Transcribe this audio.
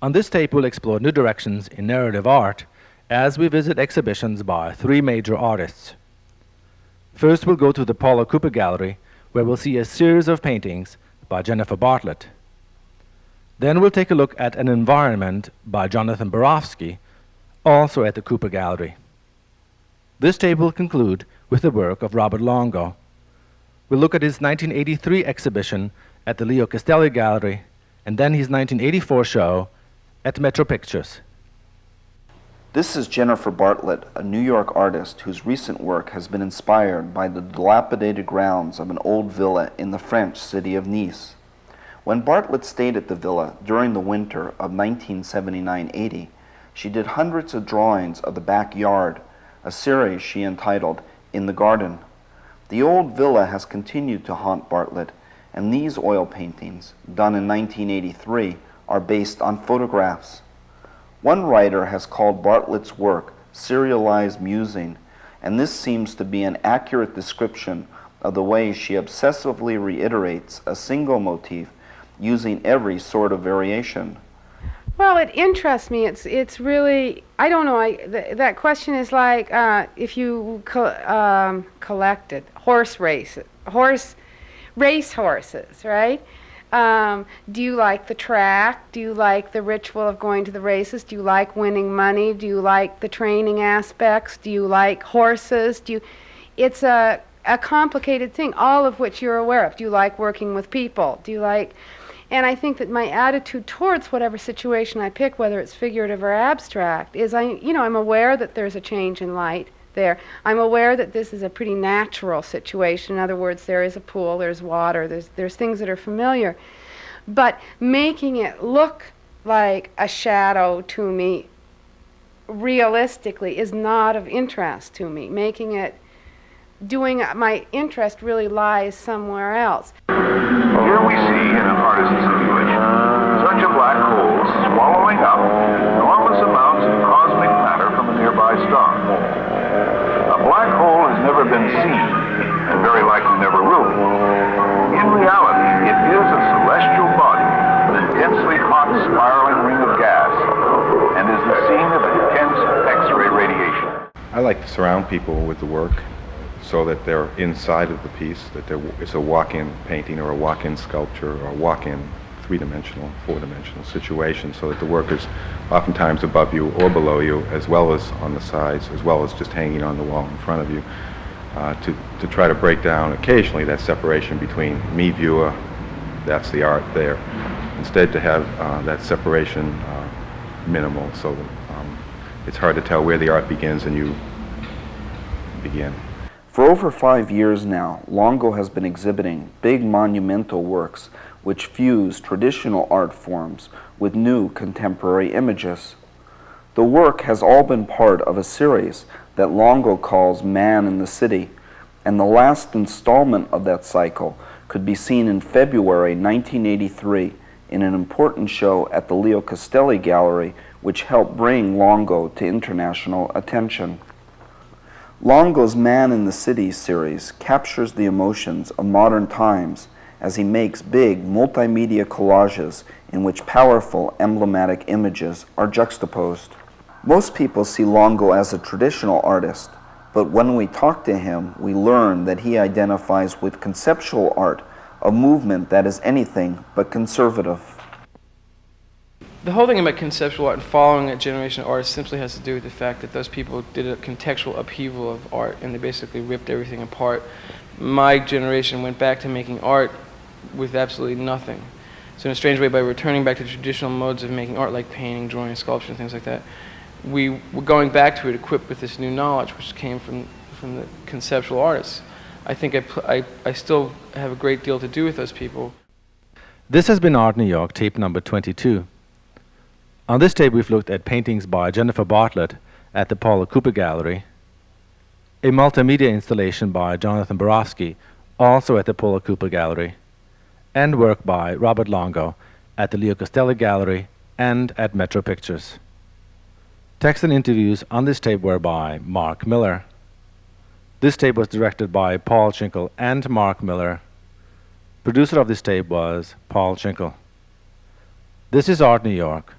On this tape, we'll explore new directions in narrative art as we visit exhibitions by three major artists. First, we'll go to the Paula Cooper Gallery, where we'll see a series of paintings by Jennifer Bartlett. Then we'll take a look at an environment by Jonathan Borofsky, also at the Cooper Gallery. This tape will conclude with the work of Robert Longo. We'll look at his 1983 exhibition at the Castelli Gallery, and then his 1984 show at Metro Pictures. This is Jennifer Bartlett, a New York artist whose recent work has been inspired by the dilapidated grounds of an old villa in the French city of Nice. When Bartlett stayed at the villa during the winter of 1979-80, she did hundreds of drawings of the backyard, a series she entitled In the Garden. The old villa has continued to haunt Bartlett, and these oil paintings, done in 1983, are based on photographs. One writer has called Bartlett's work serialized musing, and this seems to be an accurate description of the way she obsessively reiterates a single motif using every sort of variation. Well, it interests me. It's really, I don't know, that question is like if you collected race horses, right? Do you like the track? Do you like the ritual of going to the races? Do you like winning money? Do you like the training aspects? Do you like horses? It's a complicated thing, all of which you're aware of. Do you like working with people? And I think that my attitude towards whatever situation I pick, whether it's figurative or abstract, is I'm aware that there's a change in light there. I'm aware that this is a pretty natural situation. In other words, there is a pool, there's water, there's things that are familiar. But making it look like a shadow to me realistically is not of interest to me. My interest really lies somewhere else. Here we see in an artist's situation such a black hole swallowing up enormous amounts of cosmic matter from a nearby star. A black hole has never been seen, and very likely never will be. In reality, it is a celestial body, an intensely hot spiraling ring of gas, and is the scene of intense X-ray radiation. I like to surround people with the work so that they're inside of the piece, that it's a walk-in painting or a walk-in sculpture or a walk-in three-dimensional, four-dimensional situation, so that the work is oftentimes above you or below you, as well as on the sides, as well as just hanging on the wall in front of you, to try to break down occasionally that separation between me, viewer, that's the art there, instead to have that separation minimal, so that it's hard to tell where the art begins and you begin. For over 5 years now, Longo has been exhibiting big monumental works which fuse traditional art forms with new contemporary images. The work has all been part of a series that Longo calls Man in the City, and the last installment of that cycle could be seen in February 1983 in an important show at the Castelli Gallery, which helped bring Longo to international attention. Longo's Man in the City series captures the emotions of modern times as he makes big multimedia collages in which powerful emblematic images are juxtaposed. Most people see Longo as a traditional artist, but when we talk to him, we learn that he identifies with conceptual art, a movement that is anything but conservative. The whole thing about conceptual art and following a generation of artists simply has to do with the fact that those people did a contextual upheaval of art and they basically ripped everything apart. My generation went back to making art with absolutely nothing. So in a strange way, by returning back to traditional modes of making art like painting, drawing, sculpture, and things like that, we were going back to it equipped with this new knowledge which came from the conceptual artists. I think I still have a great deal to do with those people. This has been Art New York, tape number 22. On this tape, we've looked at paintings by Jennifer Bartlett at the Paula Cooper Gallery, a multimedia installation by Jonathan Borofsky, also at the Paula Cooper Gallery, and work by Robert Longo at the Castelli Gallery and at Metro Pictures. Text and interviews on this tape were by Mark Miller. This tape was directed by Paul Schinkel and Mark Miller. Producer of this tape was Paul Schinkel. This is Art New York.